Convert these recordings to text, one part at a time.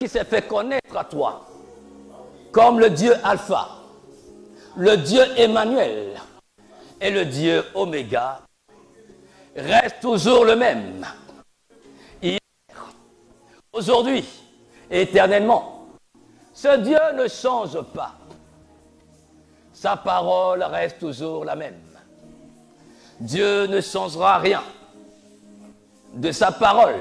qui s'est fait connaître à toi comme le Dieu Alpha, le Dieu Emmanuel et le Dieu Oméga, reste toujours le même. Hier, aujourd'hui et éternellement. Ce Dieu ne change pas. Sa parole reste toujours la même. Dieu ne changera rien de sa parole.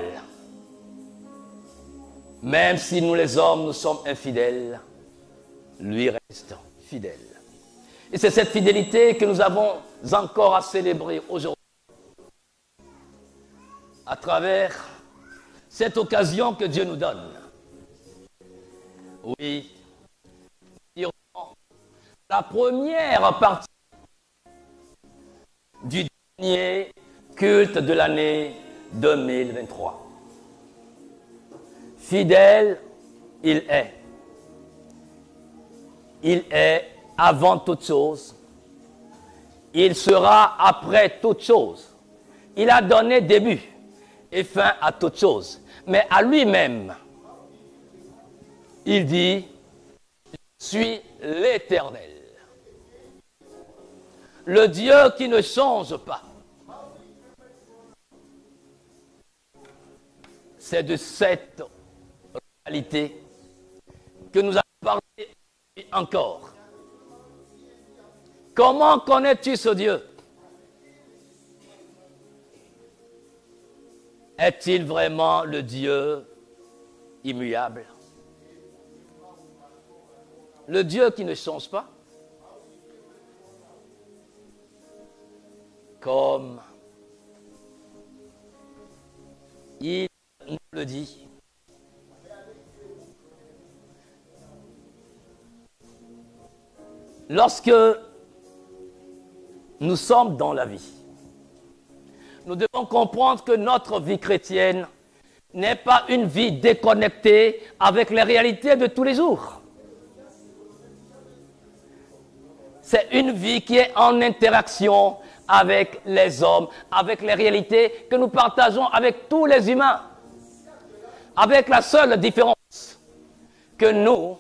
Même si nous les hommes, nous sommes infidèles, lui reste fidèle. Et c'est cette fidélité que nous avons encore à célébrer aujourd'hui. À travers cette occasion que Dieu nous donne. Oui, la première partie du dernier culte de l'année 2023. Fidèle, il est. Il est avant toute chose. Il sera après toute chose. Il a donné début et fin à toute chose. Mais à lui-même, il dit, je suis l'Éternel. Le Dieu qui ne change pas. C'est de cette réalité que nous allons parler encore. Comment connais-tu ce Dieu? Est-il vraiment le Dieu immuable? Le Dieu qui ne change pas? Comme il nous le dit. Lorsque nous sommes dans la vie, nous devons comprendre que notre vie chrétienne n'est pas une vie déconnectée avec les réalités de tous les jours. C'est une vie qui est en interaction avec les hommes, avec les réalités que nous partageons avec tous les humains. Avec la seule différence que nous,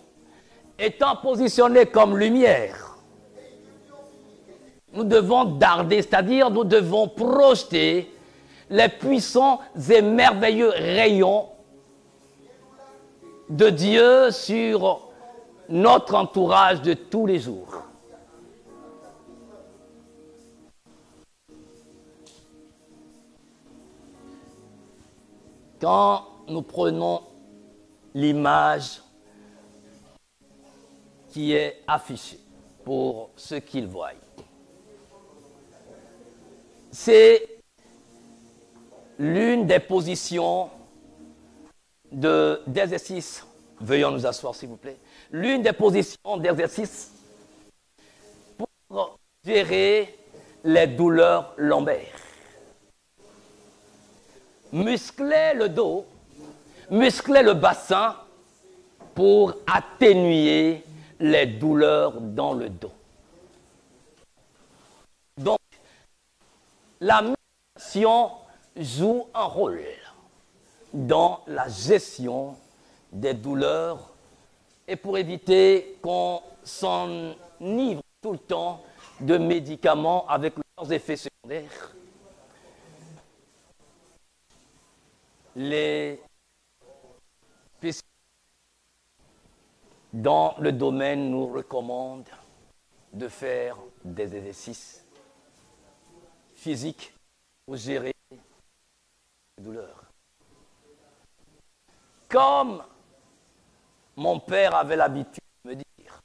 étant positionnés comme lumière, nous devons darder, c'est-à-dire nous devons projeter les puissants et merveilleux rayons de Dieu sur notre entourage de tous les jours. Quand nous prenons l'image qui est affichée pour ceux qui le voient, c'est l'une des positions d'exercice. Veuillons nous asseoir, s'il vous plaît. L'une des positions d'exercice pour gérer les douleurs lombaires. Muscler le dos, muscler le bassin pour atténuer les douleurs dans le dos. Donc, la musculation joue un rôle dans la gestion des douleurs et pour éviter qu'on s'enivre tout le temps de médicaments avec leurs effets secondaires. Les spécialistes dans le domaine nous recommandent de faire des exercices physiques pour gérer les douleurs. Comme mon père avait l'habitude de me dire,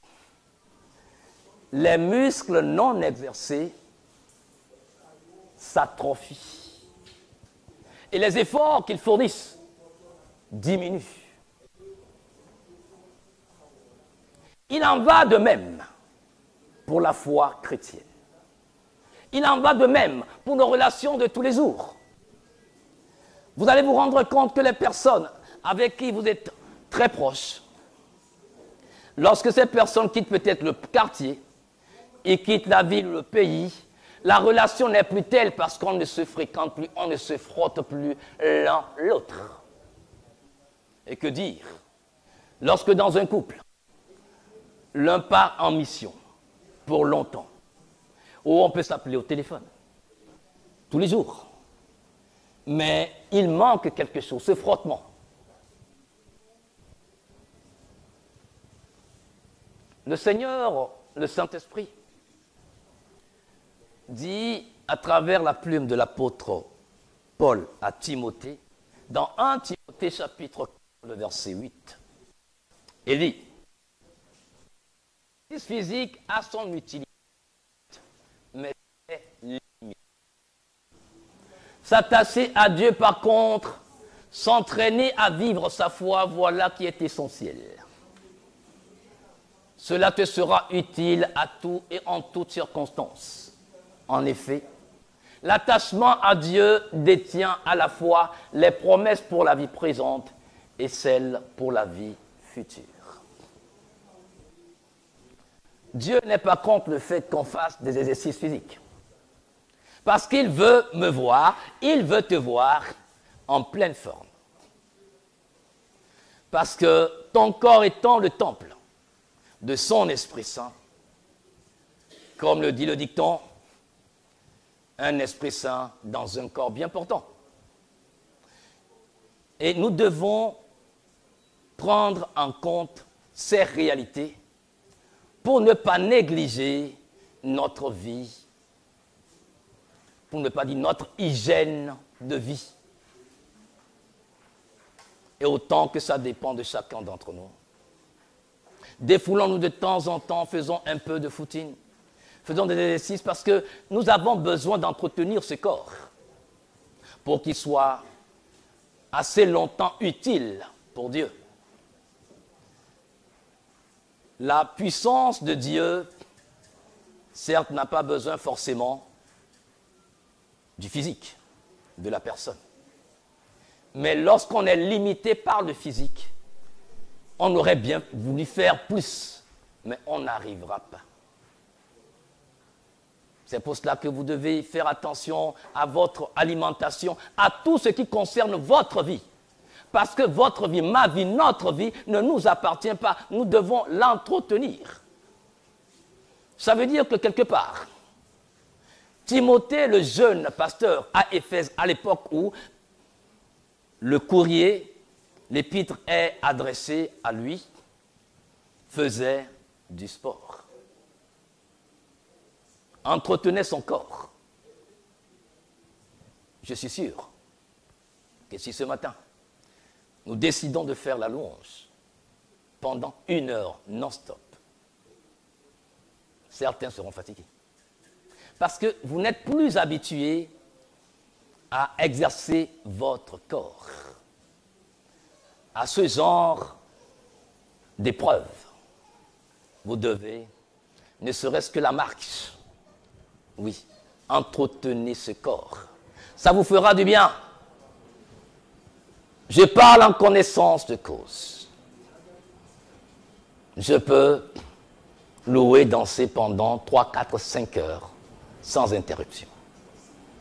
les muscles non exercés s'atrophient. Et les efforts qu'ils fournissent diminuent. Il en va de même pour la foi chrétienne. Il en va de même pour nos relations de tous les jours. Vous allez vous rendre compte que les personnes avec qui vous êtes très proches, lorsque ces personnes quittent peut-être le quartier, et quittent la ville ou le pays, la relation n'est plus telle parce qu'on ne se fréquente plus, on ne se frotte plus l'un l'autre. Et que dire Lorsque dans un couple, l'un part en mission pour longtemps, ou on peut s'appeler au téléphone, tous les jours, mais il manque quelque chose, ce frottement. Le Seigneur, le Saint-Esprit, dit à travers la plume de l'apôtre Paul à Timothée, dans 1 Timothée chapitre 4, le verset 8, il dit, l'exercice physique a son utilité, mais c'est limité. S'attacher à Dieu, par contre, s'entraîner à vivre sa foi, voilà qui est essentiel. Cela te sera utile à tout et en toutes circonstances. En effet, l'attachement à Dieu détient à la fois les promesses pour la vie présente et celles pour la vie future. Dieu n'est pas contre le fait qu'on fasse des exercices physiques. Parce qu'il veut me voir, il veut te voir en pleine forme. Parce que ton corps étant le temple de son Esprit Saint, comme le dit le dicton, un Esprit Saint dans un corps bien portant. Et nous devons prendre en compte ces réalités pour ne pas négliger notre vie, pour ne pas dire notre hygiène de vie. Et autant que ça dépend de chacun d'entre nous. Défoulons-nous de temps en temps, faisons un peu de footing, faisons des exercices parce que nous avons besoin d'entretenir ce corps pour qu'il soit assez longtemps utile pour Dieu. La puissance de Dieu, certes, n'a pas besoin forcément du physique de la personne. Mais lorsqu'on est limité par le physique, on aurait bien voulu faire plus, mais on n'arrivera pas. C'est pour cela que vous devez faire attention à votre alimentation, à tout ce qui concerne votre vie. Parce que votre vie, ma vie, notre vie ne nous appartient pas. Nous devons l'entretenir. Ça veut dire que quelque part, Timothée, le jeune pasteur à Éphèse, à l'époque où le courrier, l'épître est adressé à lui, faisait du sport. Entretenait son corps. Je suis sûr que si ce matin, nous décidons de faire la louange pendant 1 heure non-stop, certains seront fatigués. Parce que vous n'êtes plus habitués à exercer votre corps à ce genre d'épreuve. Vous devez, ne serait-ce que la marche, oui, entretenez ce corps. Ça vous fera du bien. Je parle en connaissance de cause. Je peux louer, danser pendant 3, 4, 5 heures sans interruption,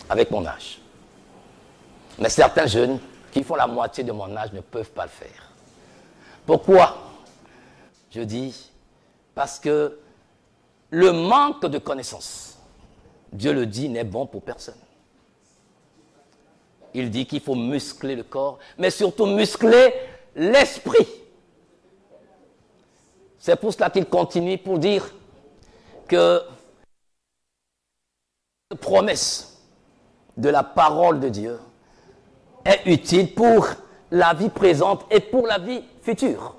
avec mon âge. Mais certains jeunes qui font la moitié de mon âge ne peuvent pas le faire. Pourquoi? Je dis, parce que le manque de connaissance, Dieu le dit, n'est bon pour personne. Il dit qu'il faut muscler le corps, mais surtout muscler l'esprit. C'est pour cela qu'il continue pour dire que la promesse de la parole de Dieu est utile pour la vie présente et pour la vie future.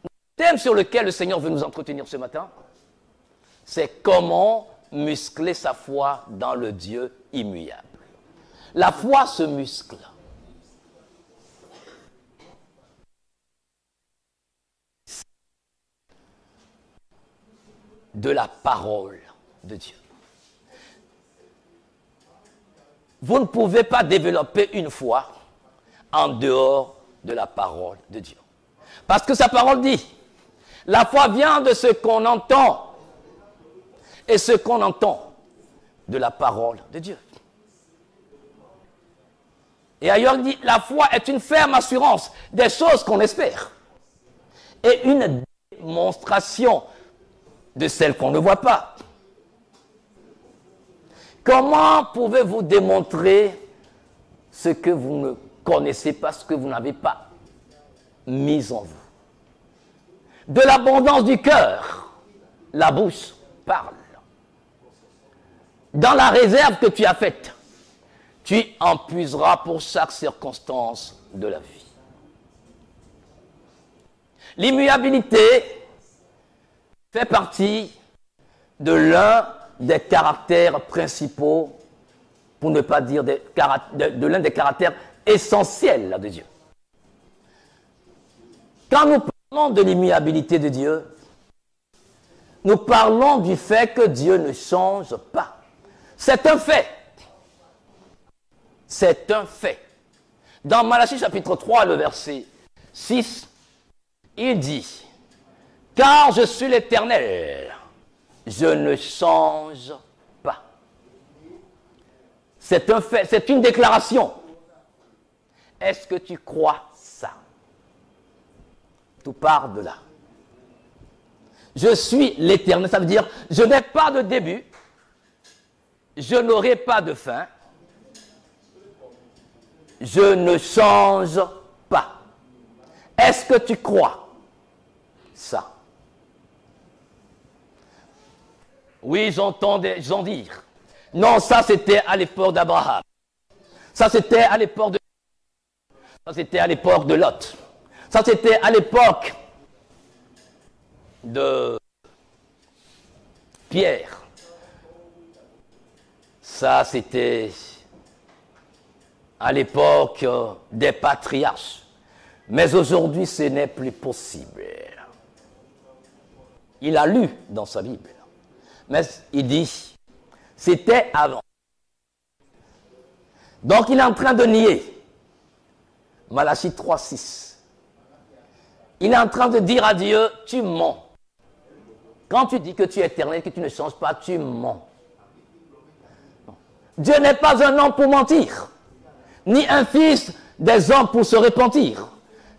Le thème sur lequel le Seigneur veut nous entretenir ce matin, c'est comment muscler sa foi dans le Dieu immuable. La foi se muscle. De la parole de Dieu. Vous ne pouvez pas développer une foi en dehors de la parole de Dieu. Parce que sa parole dit, la foi vient de ce qu'on entend. Et ce qu'on entend de la parole de Dieu. Et ailleurs, il dit, la foi est une ferme assurance des choses qu'on espère. et une démonstration de celle qu'on ne voit pas. Comment pouvez-vous démontrer ce que vous ne connaissez pas, ce que vous n'avez pas mis en vous? De l'abondance du cœur, la bouche parle. Dans la réserve que tu as faite, tu en puiseras pour chaque circonstance de la vie. L'immuabilité fait partie de l'un des caractères principaux, pour ne pas dire de l'un des caractères essentiels de Dieu. Quand nous parlons de l'immuabilité de Dieu, nous parlons du fait que Dieu ne change pas. C'est un fait. C'est un fait. Dans Malachie chapitre 3, le verset 6, il dit, « Car je suis l'Éternel, je ne change pas. » C'est un fait, c'est une déclaration. Est-ce que tu crois ça? Tout part de là. Je suis l'Éternel, ça veut dire, je n'ai pas de début, je n'aurai pas de fin, je ne change pas. Est-ce que tu crois ça? Oui, j'entends des gens dire, non, ça c'était à l'époque d'Abraham, ça c'était à l'époque de... ça c'était à l'époque de Lot, ça c'était à l'époque de Pierre, ça c'était à l'époque des patriarches. Mais aujourd'hui, ce n'est plus possible. Il a lu dans sa Bible. Mais il dit, c'était avant. Donc il est en train de nier. Malachie 3,6. Il est en train de dire à Dieu, tu mens. Quand tu dis que tu es éternel, que tu ne changes pas, tu mens. Dieu n'est pas un homme pour mentir, ni un fils des hommes pour se repentir.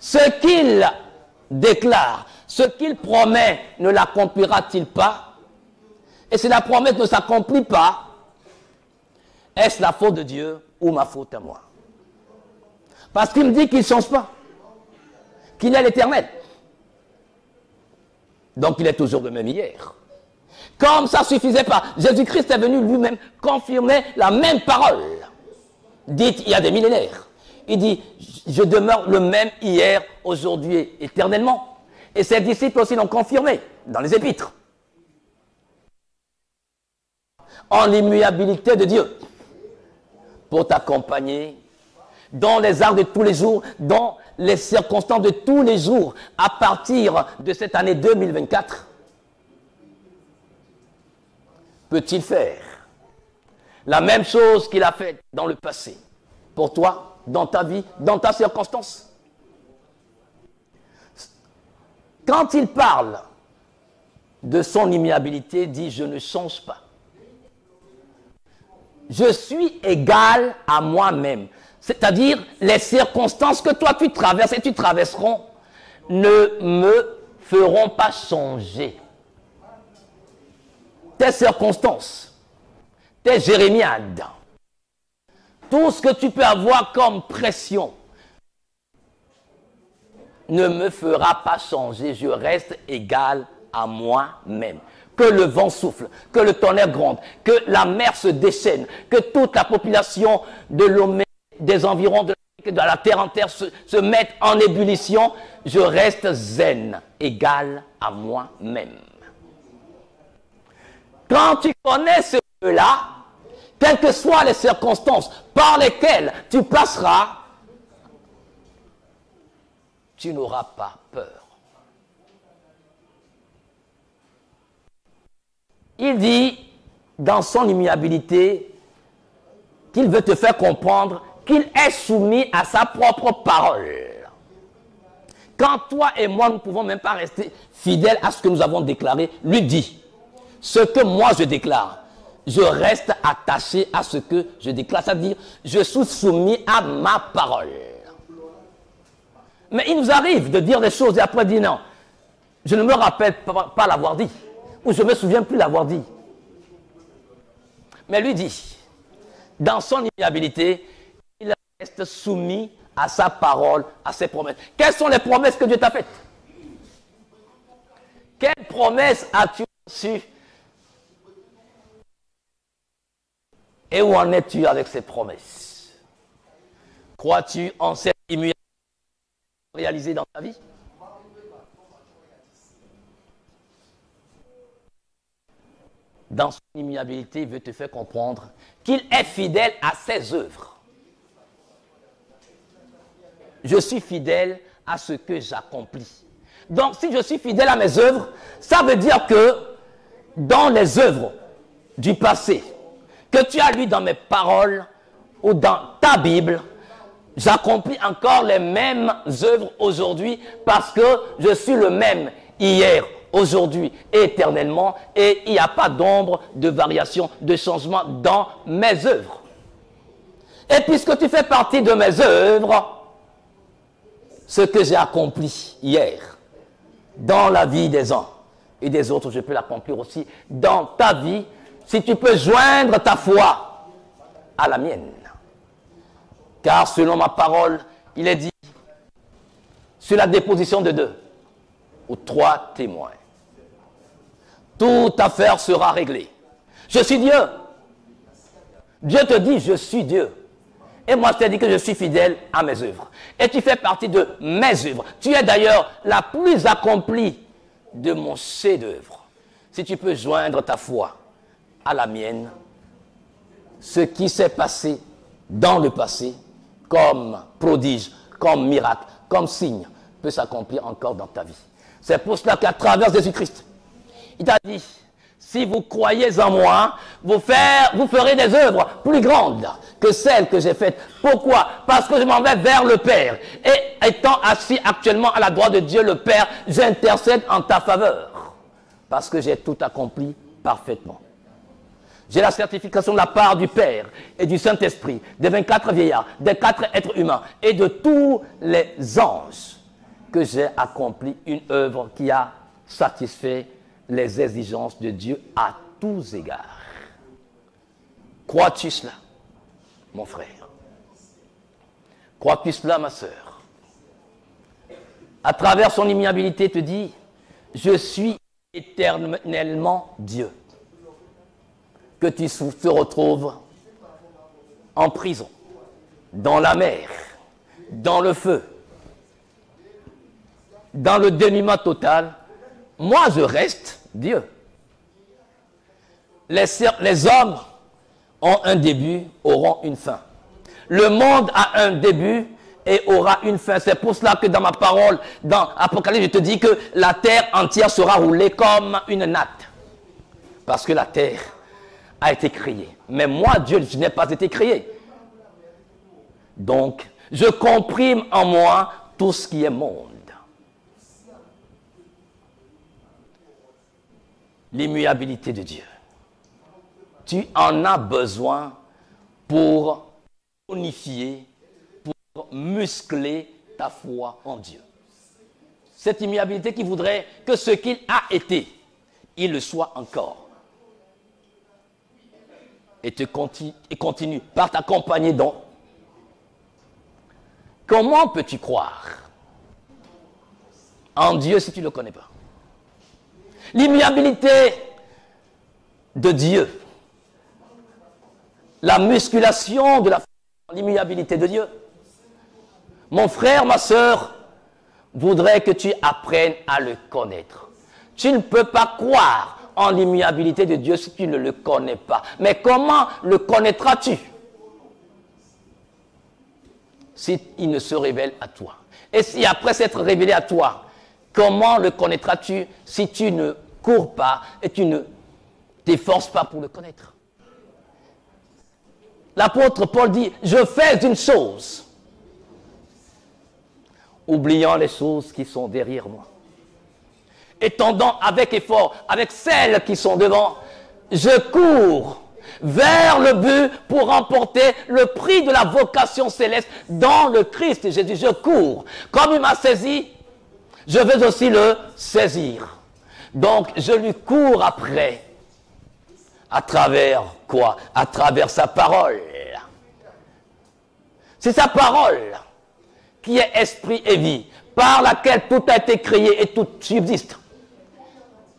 Ce qu'il déclare, ce qu'il promet, ne l'accomplira-t-il pas? Et si la promesse ne s'accomplit pas, est-ce la faute de Dieu ou ma faute à moi? Parce qu'il me dit qu'il ne change pas, qu'il est l'Éternel. Donc il est toujours le même hier. Comme ça ne suffisait pas, Jésus-Christ est venu lui-même confirmer la même parole, dite il y a des millénaires. Il dit, je demeure le même hier, aujourd'hui, éternellement. Et ses disciples aussi l'ont confirmé dans les épîtres. En l'immuabilité de Dieu, pour t'accompagner dans les arts de tous les jours, dans les circonstances de tous les jours, à partir de cette année 2024, peut-il faire la même chose qu'il a fait dans le passé, pour toi, dans ta vie, dans ta circonstance? Quand il parle de son immuabilité, il dit, je ne change pas. Je suis égal à moi-même. C'est-à-dire, les circonstances que toi tu traverses et tu traverseront ne me feront pas changer. Tes circonstances, tes jérémiades, tout ce que tu peux avoir comme pression ne me fera pas changer. Je reste égal à moi-même. Que le vent souffle, que le tonnerre gronde, que la mer se déchaîne, que toute la population de Lomé, des environs de la terre entière se mette en ébullition, je reste zen, égal à moi-même. Quand tu connais ce là, quelles que soient les circonstances par lesquelles tu passeras, tu n'auras pas peur. Il dit, dans son immuabilité, qu'il veut te faire comprendre qu'il est soumis à sa propre parole. Quand toi et moi, nous ne pouvons même pas rester fidèles à ce que nous avons déclaré, lui dit, ce que moi je déclare, je reste attaché à ce que je déclare, c'est-à-dire, je suis soumis à ma parole. Mais il nous arrive de dire des choses et après dire non, je ne me rappelle pas l'avoir dit, ou je ne me souviens plus l'avoir dit. Mais lui dit, dans son immuabilité, il reste soumis à sa parole, à ses promesses. Quelles sont les promesses que Dieu t'a faites? Quelles promesses as-tu reçues? Et où en es-tu avec ces promesses? Crois-tu en cette immuabilité réalisée dans ta vie? Dans son immuabilité, il veut te faire comprendre qu'il est fidèle à ses œuvres. Je suis fidèle à ce que j'accomplis. Donc, si je suis fidèle à mes œuvres, ça veut dire que dans les œuvres du passé, que tu as lu dans mes paroles ou dans ta Bible, j'accomplis encore les mêmes œuvres aujourd'hui parce que je suis le même hier, aujourd'hui et éternellement, et il n'y a pas d'ombre de variation, de changement dans mes œuvres. Et puisque tu fais partie de mes œuvres, ce que j'ai accompli hier, dans la vie des uns et des autres, je peux l'accomplir aussi dans ta vie, si tu peux joindre ta foi à la mienne. Car selon ma parole, il est dit, sur la déposition de 2 ou 3 témoins, toute affaire sera réglée. Je suis Dieu. Dieu te dit, je suis Dieu. Et moi, je t'ai dit que je suis fidèle à mes œuvres. Et tu fais partie de mes œuvres. Tu es d'ailleurs la plus accomplie de mon chef-d'œuvre. Si tu peux joindre ta foi à la mienne, ce qui s'est passé dans le passé, comme prodige, comme miracle, comme signe, peut s'accomplir encore dans ta vie. C'est pour cela qu'à travers Jésus-Christ, il t'a dit, si vous croyez en moi, vous ferez des œuvres plus grandes que celles que j'ai faites. Pourquoi? Parce que je m'en vais vers le Père. Et étant assis actuellement à la droite de Dieu le Père, j'intercède en ta faveur. Parce que j'ai tout accompli parfaitement. J'ai la certification de la part du Père et du Saint-Esprit, des 24 vieillards, des 4 êtres humains et de tous les anges que j'ai accompli une œuvre qui a satisfait les exigences de Dieu à tous égards. Crois-tu cela, mon frère? Crois-tu cela, ma sœur? À travers son immuabilité, te dit, je suis éternellement Dieu. Que tu te retrouves en prison, dans la mer, dans le feu, dans le dénuement total, moi je reste Dieu. Les hommes ont un début, auront une fin. Le monde a un début et aura une fin. C'est pour cela que dans ma parole, dans Apocalypse, je te dis que la terre entière sera roulée comme une natte. Parce que la terre a été créée. Mais moi, Dieu, je n'ai pas été créé. Donc, je comprime en moi tout ce qui est monde. L'immuabilité de Dieu. Tu en as besoin pour unifier, pour muscler ta foi en Dieu. Cette immuabilité qui voudrait que ce qu'il a été, il le soit encore. Et continue par t'accompagner donc. Comment peux-tu croire en Dieu si tu ne le connais pas? L'immuabilité de Dieu, la musculation de la foi, l'immuabilité de Dieu. Mon frère, ma soeur, voudrait que tu apprennes à le connaître. Tu ne peux pas croire en l'immuabilité de Dieu si tu ne le connais pas. Mais comment le connaîtras-tu si il ne se révèle à toi? Et si après s'être révélé à toi, comment le connaîtras-tu si tu ne cours pas et tu ne t'efforces pas pour le connaître? L'apôtre Paul dit, je fais une chose, oubliant les choses qui sont derrière moi. Et tendant avec effort, avec celles qui sont devant, je cours vers le but pour remporter le prix de la vocation céleste dans le Christ Jésus. Je cours. Comme il m'a saisi, je veux aussi le saisir. Donc, je lui cours après. À travers quoi? À travers sa parole. C'est sa parole qui est esprit et vie, par laquelle tout a été créé et tout subsiste.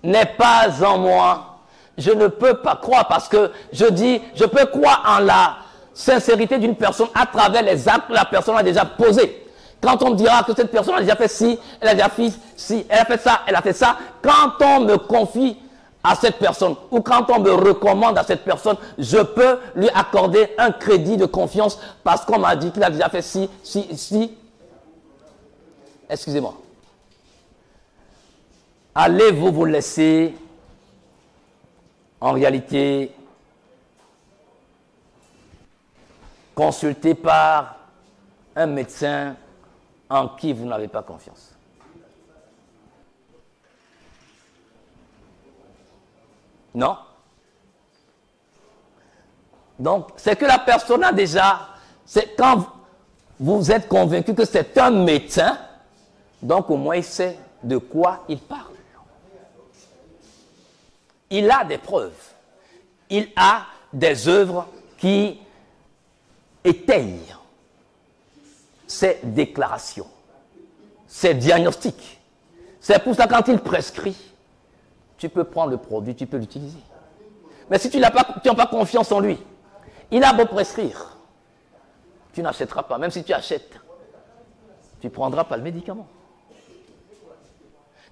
N'est pas en moi. Je ne peux pas croire parce que je dis, je peux croire en la sincérité d'une personne à travers les actes que la personne a déjà posés. Quand on me dira que cette personne a déjà fait ci, elle a déjà fait ci, elle a fait ça, elle a fait ça, quand on me confie à cette personne ou quand on me recommande à cette personne, je peux lui accorder un crédit de confiance parce qu'on m'a dit qu'il a déjà fait ci, ci, ci. Excusez-moi. Allez-vous vous laisser en réalité consulter par un médecin en qui vous n'avez pas confiance? Non? Donc, c'est que la personne a déjà, c'est quand vous êtes convaincu que c'est un médecin, donc au moins il sait de quoi il parle. Il a des preuves. Il a des œuvres qui étayent ces déclarations, ces diagnostics. C'est pour ça que quand il prescrit, tu peux prendre le produit, tu peux l'utiliser. Mais si tu n'as pas confiance en lui, il a beau prescrire, tu n'achèteras pas. Même si tu achètes, tu ne prendras pas le médicament.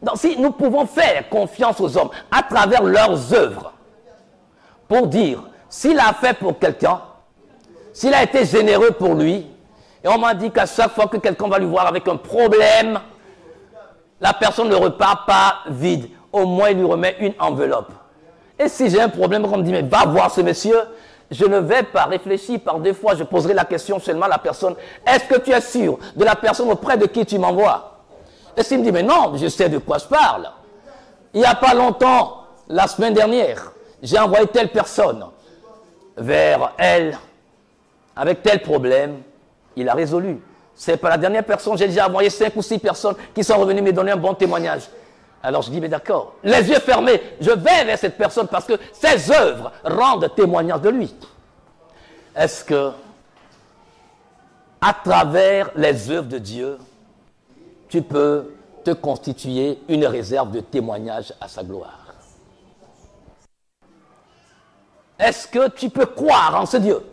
Donc si nous pouvons faire confiance aux hommes à travers leurs œuvres, pour dire, s'il a fait pour quelqu'un, s'il a été généreux pour lui, et on m'a dit qu'à chaque fois que quelqu'un va lui voir avec un problème, la personne ne repart pas vide. Au moins, il lui remet une enveloppe. Et si j'ai un problème, on me dit, mais va voir ce monsieur, je ne vais pas réfléchir. Par deux fois, je poserai la question seulement à la personne, est-ce que tu es sûr de la personne auprès de qui tu m'envoies? Et s'il me dit, mais non, je sais de quoi je parle. Il n'y a pas longtemps, la semaine dernière, j'ai envoyé telle personne vers elle, avec tel problème, il a résolu. C'est pas la dernière personne, j'ai déjà envoyé 5 ou 6 personnes qui sont revenues me donner un bon témoignage. Alors je dis, mais d'accord, les yeux fermés, je vais vers cette personne parce que ses œuvres rendent témoignage de lui. Est-ce que, à travers les œuvres de Dieu, tu peux te constituer une réserve de témoignage à sa gloire? Est-ce que tu peux croire en ce Dieu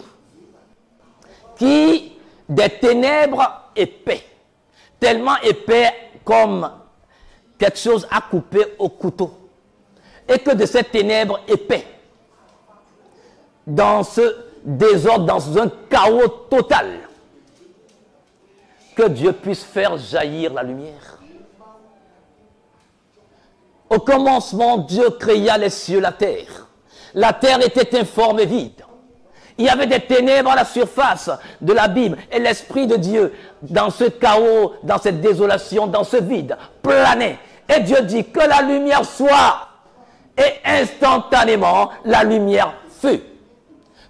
qui, des ténèbres épais, tellement épais comme quelque chose à couper au couteau, et que de ces ténèbres épais, dans ce désordre, dans un chaos total, que Dieu puisse faire jaillir la lumière. Au commencement, Dieu créa les cieux, la terre. La terre était informe et vide. Il y avait des ténèbres à la surface de l'abîme. Et l'Esprit de Dieu, dans ce chaos, dans cette désolation, dans ce vide, planait. Et Dieu dit que la lumière soit. Et instantanément, la lumière fut.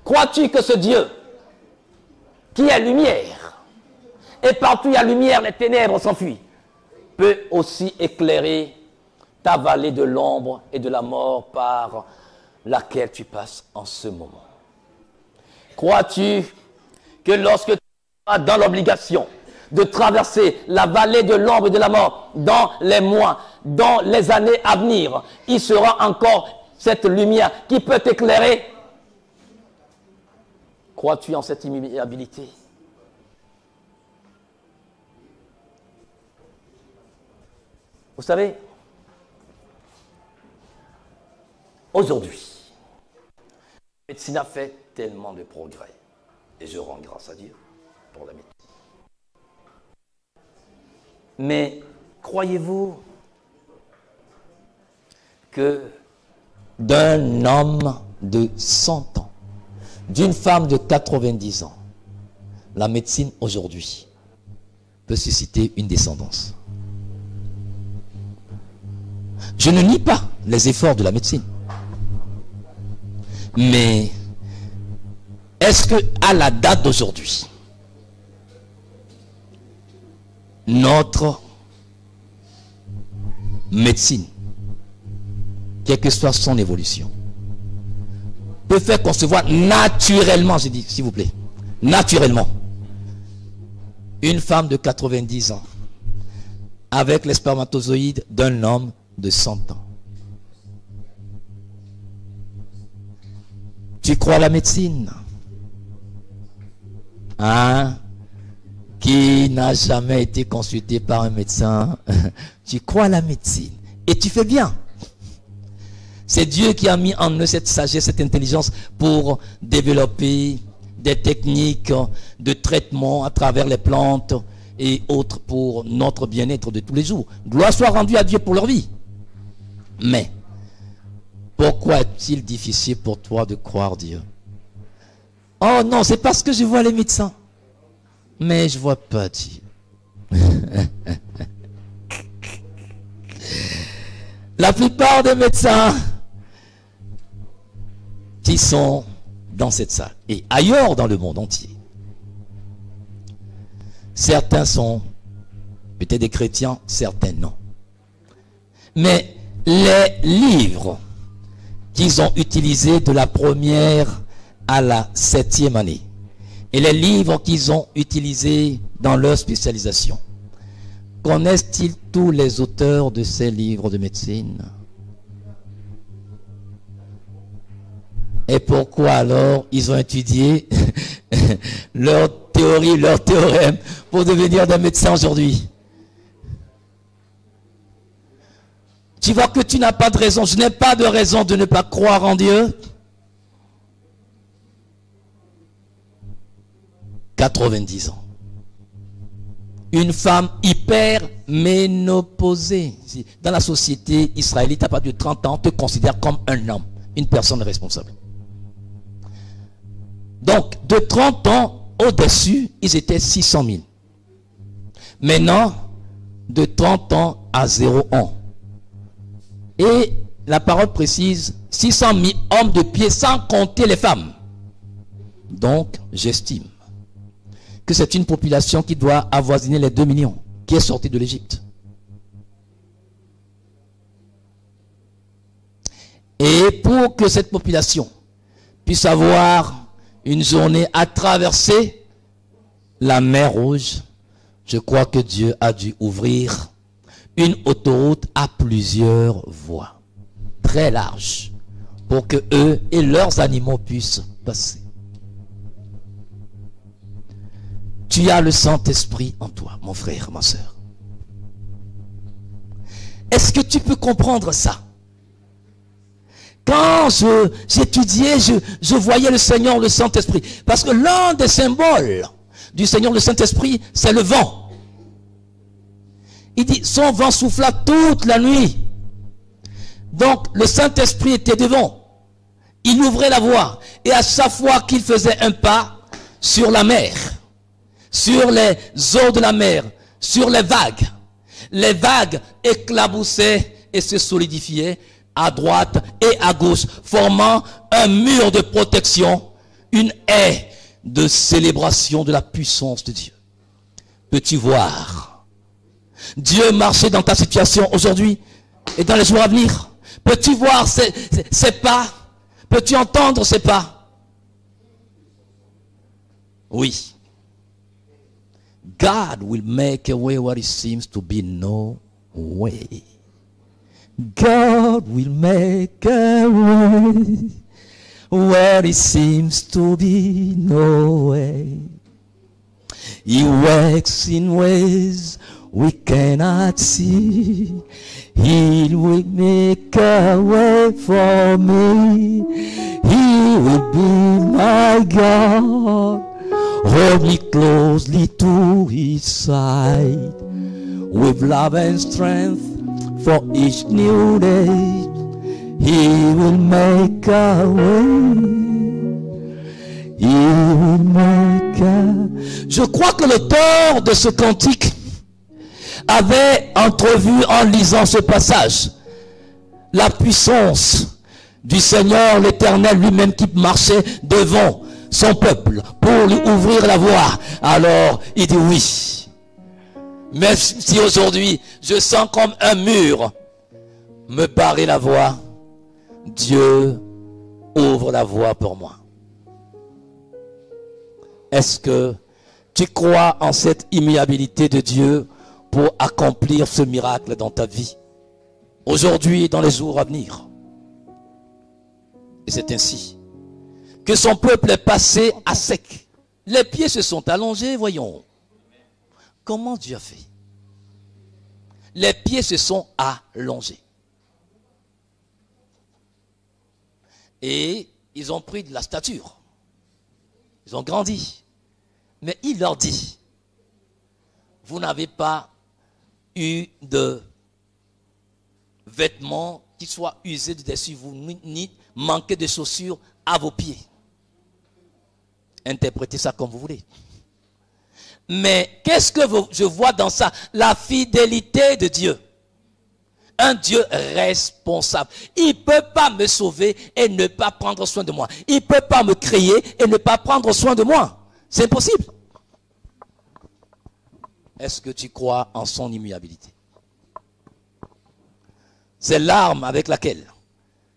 Crois-tu que ce Dieu, qui est lumière, et partout il y a lumière, les ténèbres s'enfuient, peut aussi éclairer ta vallée de l'ombre et de la mort par laquelle tu passes en ce moment? Crois-tu que lorsque tu seras dans l'obligation de traverser la vallée de l'ombre et de la mort dans les mois, dans les années à venir, il sera encore cette lumière qui peut t'éclairer? Crois-tu en cette immuabilité? Vous savez, aujourd'hui, la médecine a fait tellement de progrès. Et je rends grâce à Dieu pour la médecine. Mais croyez-vous que d'un homme de 100 ans, d'une femme de 90 ans, la médecine aujourd'hui peut susciter une descendance? Je ne nie pas les efforts de la médecine. Mais est-ce que à la date d'aujourd'hui, notre médecine, quelle que soit son évolution, peut faire concevoir naturellement, j'ai dit, s'il vous plaît, naturellement, une femme de 90 ans avec les spermatozoïdes d'un homme de 100 ans. Tu crois à la médecine? Hein? Qui n'a jamais été consulté par un médecin? Tu crois à la médecine et tu fais bien. C'est Dieu qui a mis en eux cette sagesse, cette intelligence pour développer des techniques de traitement à travers les plantes et autres pour notre bien-être de tous les jours. Gloire soit rendue à Dieu pour leur vie. Mais pourquoi est-il difficile pour toi de croire Dieu? Oh non, c'est parce que je vois les médecins. Mais je ne vois pas Dieu. La plupart des médecins qui sont dans cette salle et ailleurs dans le monde entier, certains sont peut-être des chrétiens, certains non. Mais les livres qu'ils ont utilisés de la première à la 7e année et les livres qu'ils ont utilisés dans leur spécialisation, connaissent-ils tous les auteurs de ces livres de médecine? Et pourquoi alors ils ont étudié leur théorie, leur théorème pour devenir des médecins aujourd'hui? Tu vois que tu n'as pas de raison. Je n'ai pas de raison de ne pas croire en Dieu. 90 ans. Une femme hyper ménopausée. Dans la société israélite, à partir de 30 ans, on te considère comme un homme, une personne responsable. Donc, de 30 ans au-dessus, ils étaient 600 000. Maintenant, de 30 ans à 0 ans. Et la parole précise 600 000 hommes de pied sans compter les femmes. Donc, j'estime que c'est une population qui doit avoisiner les 2 millions, qui est sortie de l'Égypte. Et pour que cette population puisse avoir une journée à traverser la mer Rouge, je crois que Dieu a dû ouvrir une autoroute à plusieurs voies, très large, pour que eux et leurs animaux puissent passer. Tu as le Saint-Esprit en toi, mon frère, ma soeur. Est-ce que tu peux comprendre ça? Quand j'étudiais, je voyais le Seigneur, le Saint-Esprit. Parce que l'un des symboles du Seigneur, le Saint-Esprit, c'est le vent. Il dit, son vent souffla toute la nuit. Donc, le Saint-Esprit était devant. Il ouvrait la voie. Et à chaque fois qu'il faisait un pas sur la mer, sur les eaux de la mer, sur les vagues éclaboussaient et se solidifiaient à droite et à gauche, formant un mur de protection, une haie de célébration de la puissance de Dieu. Peux-tu voir Dieu marcher dans ta situation aujourd'hui et dans les jours à venir? Peux-tu voir ses pas? Peux-tu entendre ses pas? Oui. God will make a way where it seems to be no way. God will make a way where it seems to be no way. He works in ways we cannot see. He will make a way for me. He will be my God. Hold me closely to his side with love and strength for each new day. He will make a way. He will make a... Je crois que l'auteur de ce cantique avait entrevu en lisant ce passage la puissance du Seigneur l'Éternel lui-même qui marchait devant son peuple pour lui ouvrir la voie. Alors il dit oui. Même si aujourd'hui je sens comme un mur me barrer la voie, Dieu ouvre la voie pour moi. Est-ce que tu crois en cette immuabilité de Dieu pour accomplir ce miracle dans ta vie, aujourd'hui et dans les jours à venir? Et c'est ainsi que son peuple est passé à sec. Les pieds se sont allongés, voyons. Comment Dieu a fait? Les pieds se sont allongés. Et ils ont pris de la stature. Ils ont grandi. Mais il leur dit, vous n'avez pas eu de vêtements qui soient usés de dessus vous, ni manquer de chaussures à vos pieds. Interprétez ça comme vous voulez. Mais qu'est-ce que je vois dans ça? La fidélité de Dieu. Un Dieu responsable. Il ne peut pas me sauver et ne pas prendre soin de moi. Il ne peut pas me créer et ne pas prendre soin de moi. C'est impossible. Est-ce que tu crois en son immuabilité? C'est l'arme avec laquelle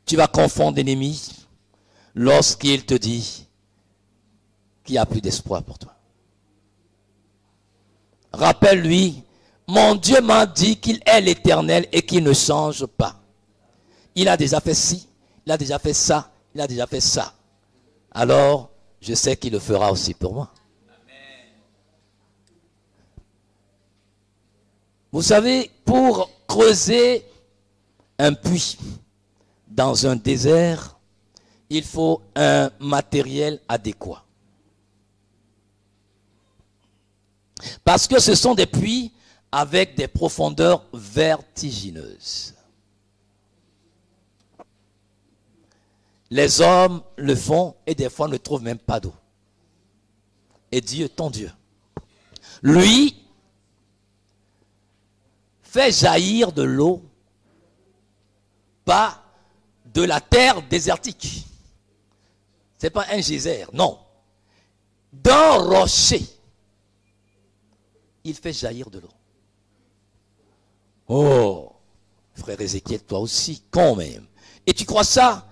tu vas confondre l'ennemi lorsqu'il te dit qu'il n'y a plus d'espoir pour toi. Rappelle-lui, mon Dieu m'a dit qu'il est l'Éternel et qu'il ne change pas. Il a déjà fait ci, il a déjà fait ça, il a déjà fait ça. Alors, je sais qu'il le fera aussi pour moi. Amen. Vous savez, pour creuser un puits dans un désert, il faut un matériel adéquat. Parce que ce sont des puits avec des profondeurs vertigineuses. Les hommes le font et des fois ne trouvent même pas d'eau. Et Dieu, ton Dieu, lui, fait jaillir de l'eau, pas de la terre désertique. Ce n'est pas un geyser, non. D'un rocher, il fait jaillir de l'eau. Oh, frère Ézéchiel, toi aussi, quand même. Et tu crois ça?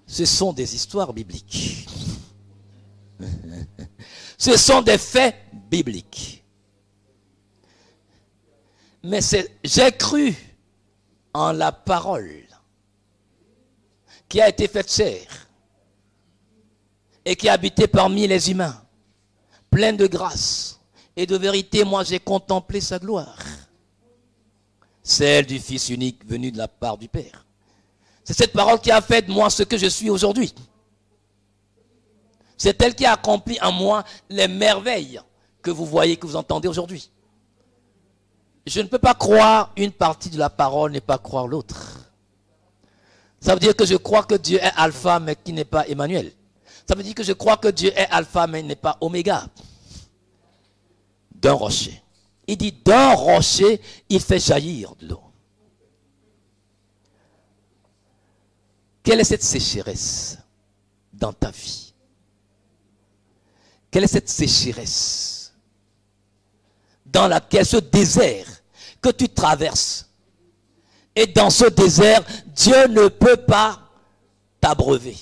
Ce sont des histoires bibliques. Ce sont des faits bibliques. Mais j'ai cru en la parole qui a été faite chair et qui a habité parmi les humains, pleine de grâce et de vérité. Moi, j'ai contemplé sa gloire, celle du Fils unique venu de la part du Père. C'est cette parole qui a fait de moi ce que je suis aujourd'hui. C'est elle qui a accompli en moi les merveilles que vous voyez, que vous entendez aujourd'hui. Je ne peux pas croire une partie de la parole, ne pas croire l'autre. Ça veut dire que je crois que Dieu est alpha, mais qui n'est pas Emmanuel. Ça veut dire que je crois que Dieu est alpha, mais n'est pas oméga. D'un rocher. Il dit, d'un rocher, il fait jaillir de l'eau. Quelle est cette sécheresse dans ta vie? Quelle est cette sécheresse dans laquelle, ce désert que tu traverses? Et dans ce désert, Dieu ne peut pas t'abreuver.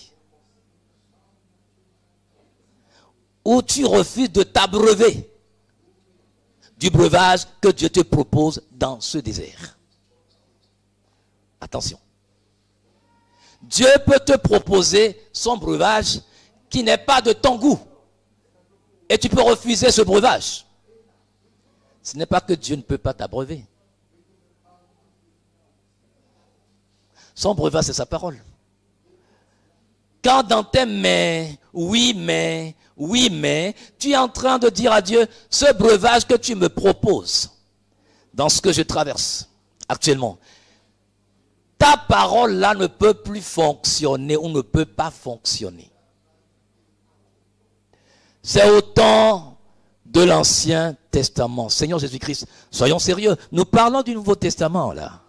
Ou tu refuses de t'abreuver du breuvage que Dieu te propose dans ce désert. Attention. Dieu peut te proposer son breuvage qui n'est pas de ton goût. Et tu peux refuser ce breuvage. Ce n'est pas que Dieu ne peut pas t'abreuver. Son breuvage, c'est sa parole. Quand dans tes mains, oui mais, tu es en train de dire à Dieu, ce breuvage que tu me proposes, dans ce que je traverse actuellement, ta parole là ne peut plus fonctionner ou ne peut pas fonctionner. C'est au temps de l'Ancien Testament. Seigneur Jésus-Christ, soyons sérieux, nous parlons du Nouveau Testament là.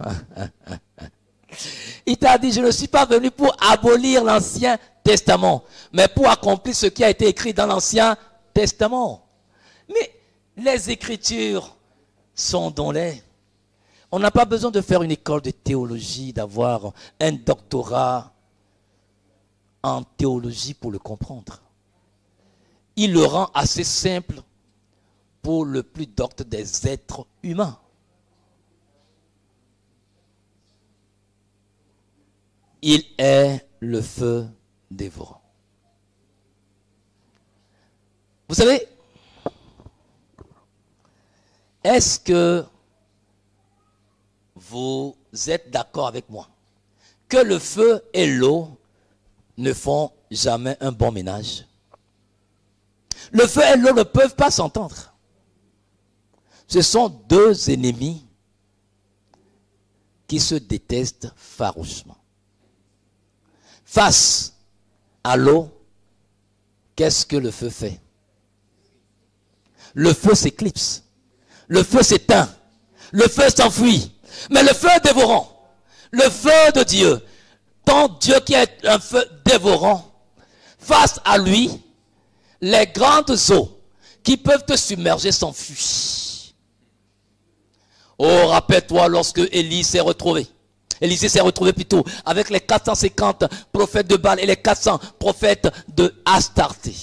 Il t'a dit, je ne suis pas venu pour abolir l'Ancien Testament, mais pour accomplir ce qui a été écrit dans l'Ancien Testament. Mais les Écritures sont dans les... On n'a pas besoin de faire une école de théologie, d'avoir un doctorat en théologie pour le comprendre. Il le rend assez simple pour le plus docte des êtres humains. Il est le feu dévorant. Vous savez, est-ce que vous êtes d'accord avec moi que le feu et l'eau ne font jamais un bon ménage? Le feu et l'eau ne peuvent pas s'entendre. Ce sont deux ennemis qui se détestent farouchement. Face à l'eau, qu'est-ce que le feu fait? Le feu s'éclipse. Le feu s'éteint. Le feu s'enfuit. Mais le feu dévorant, le feu de Dieu, ton Dieu qui est un feu dévorant, face à lui, les grandes eaux qui peuvent te submerger s'enfuient. Oh, rappelle-toi lorsque Élisée s'est retrouvé plutôt avec les 450 prophètes de Baal et les 400 prophètes de Astarté.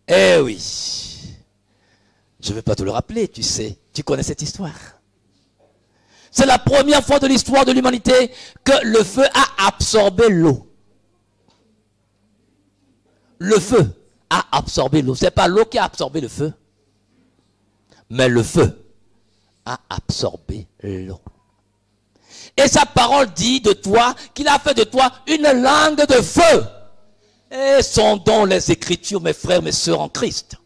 Eh oui, je ne vais pas te le rappeler, tu sais, tu connais cette histoire. C'est la première fois de l'histoire de l'humanité que le feu a absorbé l'eau. Le feu a absorbé l'eau. Ce n'est pas l'eau qui a absorbé le feu, mais le feu a absorbé l'eau. Et sa parole dit de toi qu'il a fait de toi une langue de feu. Et sondons les Écritures, mes frères, mes sœurs en Christ.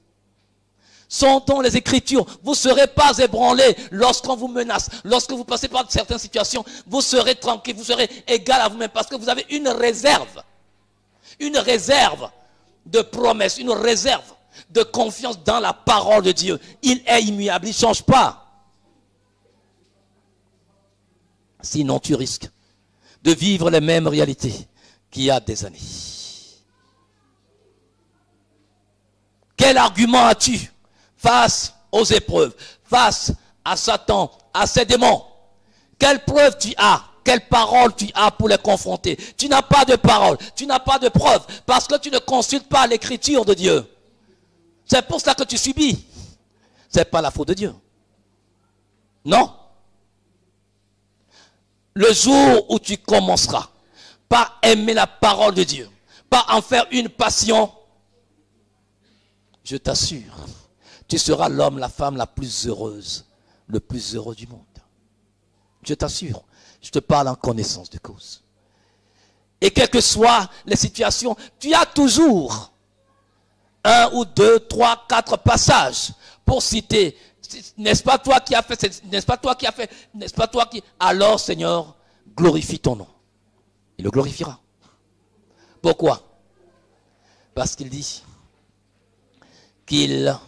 Sondons les Écritures. Vous ne serez pas ébranlés lorsqu'on vous menace. Lorsque vous passez par certaines situations, vous serez tranquille, vous serez égal à vous-même parce que vous avez une réserve. Une réserve de promesses, une réserve de confiance dans la parole de Dieu. Il est immuable, il ne change pas. Sinon, tu risques de vivre les mêmes réalités qu'il y a des années. Quel argument as-tu face aux épreuves, face à Satan, à ses démons? Quelle preuve tu as? Quelle parole tu as pour les confronter? Tu n'as pas de parole, tu n'as pas de preuve, parce que tu ne consultes pas l'écriture de Dieu. C'est pour ça que tu subis. Ce n'est pas la faute de Dieu. Non. Le jour où tu commenceras par aimer la parole de Dieu, par en faire une passion, je t'assure, tu seras l'homme, la femme la plus heureuse, le plus heureux du monde. Je t'assure, je te parle en connaissance de cause. Et quelles que soient les situations, tu as toujours un ou deux, trois, quatre passages pour citer. N'est-ce pas toi qui as fait, n'est-ce pas toi qui as fait, n'est-ce pas toi qui... Alors Seigneur, glorifie ton nom. Il le glorifiera. Pourquoi? Parce qu'il dit qu'il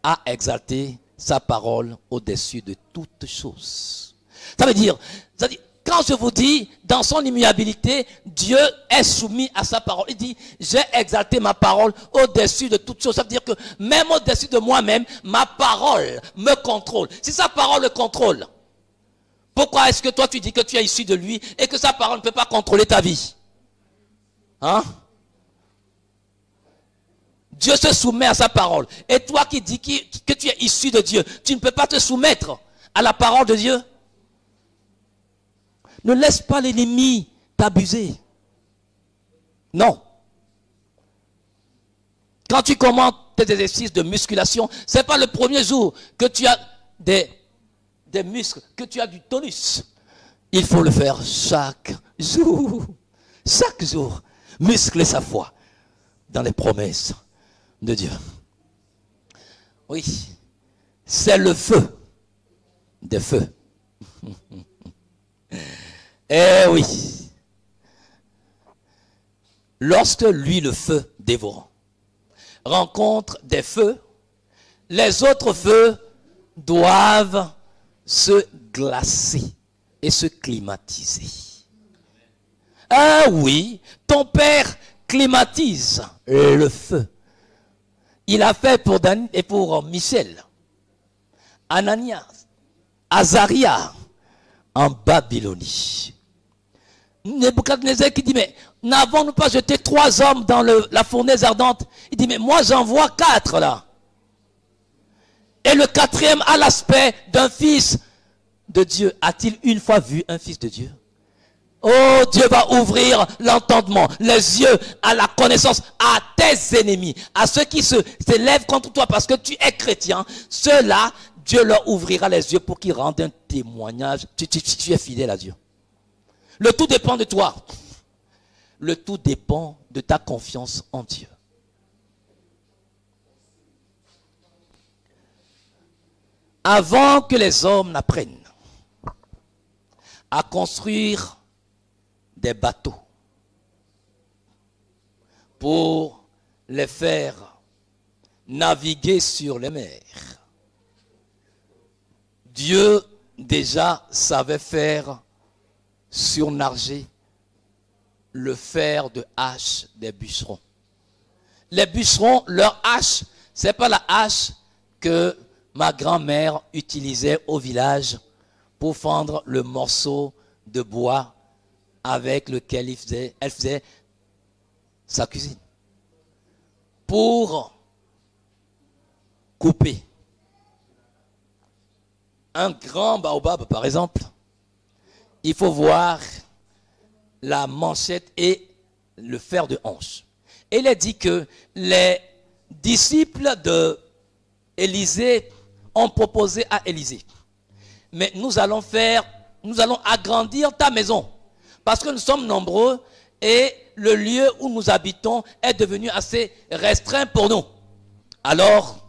a exalté sa parole au-dessus de toutes choses. Ça veut dire, quand je vous dis, dans son immuabilité, Dieu est soumis à sa parole. Il dit, j'ai exalté ma parole au-dessus de toutes choses. Ça veut dire que même au-dessus de moi-même, ma parole me contrôle. Si sa parole le contrôle, pourquoi est-ce que toi tu dis que tu es issu de lui et que sa parole ne peut pas contrôler ta vie? Hein? Dieu se soumet à sa parole. Et toi qui dis que tu es issu de Dieu, tu ne peux pas te soumettre à la parole de Dieu? Ne laisse pas l'ennemi t'abuser. Non. Quand tu commences tes exercices de musculation, ce n'est pas le premier jour que tu as des muscles, que tu as du tonus. Il faut le faire chaque jour. Chaque jour. Muscler sa foi dans les promesses de Dieu. Oui. C'est le feu des feux. Eh oui. Lorsque lui, le feu dévorant, rencontre des feux, les autres feux doivent se glacer et se climatiser. Ah oui, ton père climatise le feu. Il a fait pour Dan et pour Michel. Ananias, Azaria, en Babylonie. Nebuchadnezzar qui dit, mais n'avons-nous pas jeté 3 hommes dans la fournaise ardente? Il dit, mais moi j'en vois 4 là. Et le 4e a l'aspect d'un fils de Dieu. A-t-il une fois vu un fils de Dieu? Oh, Dieu va ouvrir l'entendement, les yeux à la connaissance, à tes ennemis, à ceux qui s'élèvent contre toi parce que tu es chrétien. Ceux-là, Dieu leur ouvrira les yeux pour qu'ils rendent un témoignage. Tu es fidèle à Dieu. Le tout dépend de toi. Le tout dépend de ta confiance en Dieu. Avant que les hommes n'apprennent à construire des bateaux pour les faire naviguer sur les mers, Dieu déjà savait faire surnager le fer de hache des bûcherons. Les bûcherons, leur hache, ce n'est pas la hache que ma grand-mère utilisait au village pour fendre le morceau de bois avec lequel elle faisait sa cuisine. Pour couper un grand baobab, par exemple, il faut voir la manchette et le fer de hanche. Et il est dit que les disciples d'Élisée ont proposé à Élisée, mais nous allons agrandir ta maison, parce que nous sommes nombreux et le lieu où nous habitons est devenu assez restreint pour nous. Alors,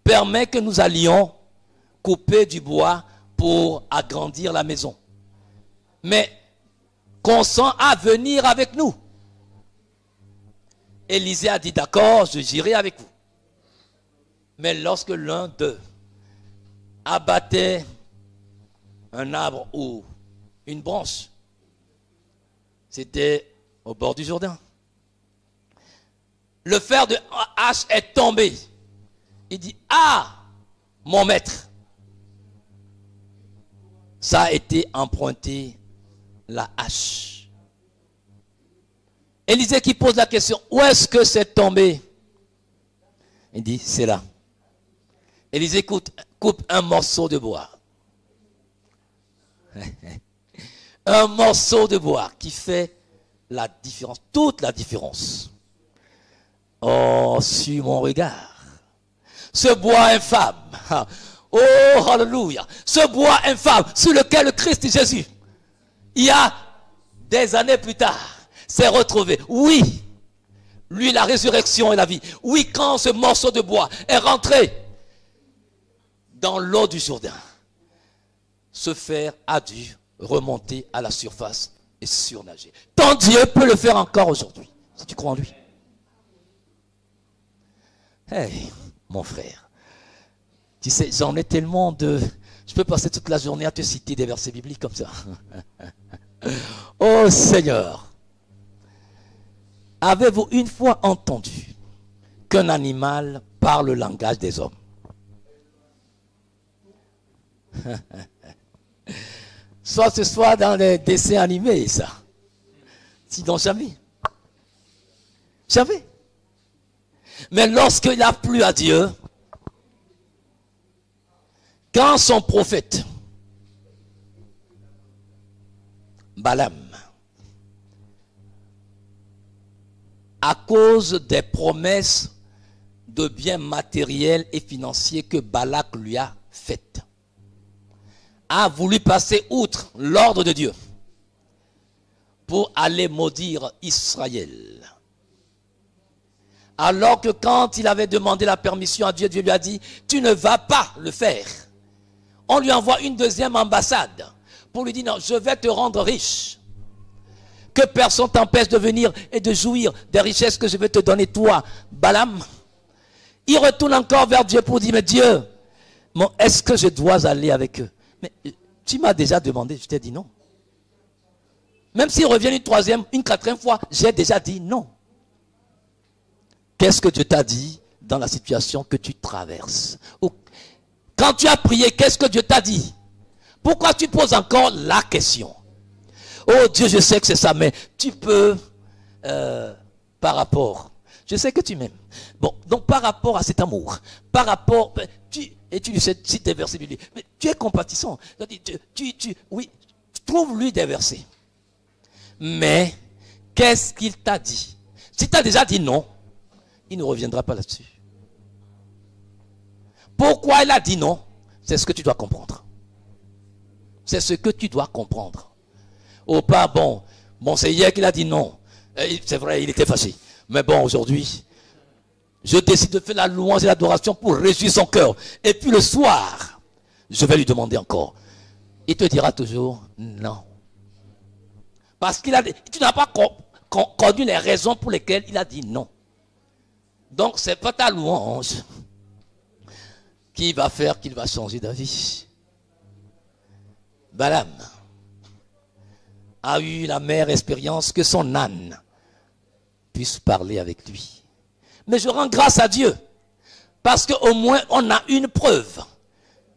permets que nous allions couper du bois pour agrandir la maison. Mais consent à venir avec nous. Élisée a dit, d'accord, j'irai avec vous. Mais lorsque l'un d'eux abattait un arbre ou une branche, c'était au bord du Jourdain. Le fer de hache est tombé. Il dit, ah, mon maître, ça a été emprunté la hache. Élisée qui pose la question, où est-ce que c'est tombé? Il dit, c'est là. Élisée coupe un morceau de bois. Un morceau de bois qui fait la différence, toute la différence. Oh, suis mon regard. Ce bois infâme. Oh, alléluia. Ce bois infâme sur lequel le Christ Jésus, il y a des années plus tard, s'est retrouvé. Oui, lui, la résurrection et la vie. Oui, quand ce morceau de bois est rentré dans l'eau du Jourdain, ce fer a dû remonter à la surface et surnager. Tant Dieu peut le faire encore aujourd'hui, si tu crois en lui. Hey, mon frère, tu sais, j'en ai tellement de... Je peux passer toute la journée à te citer des versets bibliques comme ça. Oh Seigneur, avez-vous une fois entendu qu'un animal parle le langage des hommes? Soit ce soit dans les dessins animés, ça. Sinon jamais. Jamais. Mais lorsqu'il a plu à Dieu, quand son prophète, Balaam, à cause des promesses de biens matériels et financiers que Balak lui a faites, a voulu passer outre l'ordre de Dieu pour aller maudire Israël. Alors que quand il avait demandé la permission à Dieu, Dieu lui a dit, tu ne vas pas le faire. On lui envoie une deuxième ambassade pour lui dire, non, je vais te rendre riche. Que personne t'empêche de venir et de jouir des richesses que je vais te donner, toi, Balaam. Il retourne encore vers Dieu pour dire, mais Dieu, est-ce que je dois aller avec eux? Mais tu m'as déjà demandé, je t'ai dit non. Même s'ils reviennent une troisième, une quatrième fois, j'ai déjà dit non. Qu'est-ce que Dieu t'a dit dans la situation que tu traverses? Ou Quand tu as prié, qu'est-ce que Dieu t'a dit? Pourquoi tu poses encore la question? Oh Dieu, je sais que c'est ça, mais tu peux, par rapport, je sais que tu m'aimes. Bon, donc par rapport à cet amour, par rapport, et tu sais, si tes versets bibliques, mais tu es compatissant. Oui, trouve-lui des versets. Mais, qu'est-ce qu'il t'a dit? Si tu as déjà dit non, il ne reviendra pas là-dessus. Pourquoi il a dit non? C'est ce que tu dois comprendre. C'est ce que tu dois comprendre. Oh, pas bon. Bon, c'est hier qu'il a dit non. C'est vrai, il était fâché. Mais bon, aujourd'hui, je décide de faire la louange et l'adoration pour réjouir son cœur. Et puis le soir, je vais lui demander encore. Il te dira toujours non. Parce qu'il a dit, tu n'as pas connu les raisons pour lesquelles il a dit non. Donc, c'est pas ta louange qui va faire qu'il va changer d'avis. Balaam a eu la meilleure expérience que son âne puisse parler avec lui. Mais je rends grâce à Dieu parce qu'au moins on a une preuve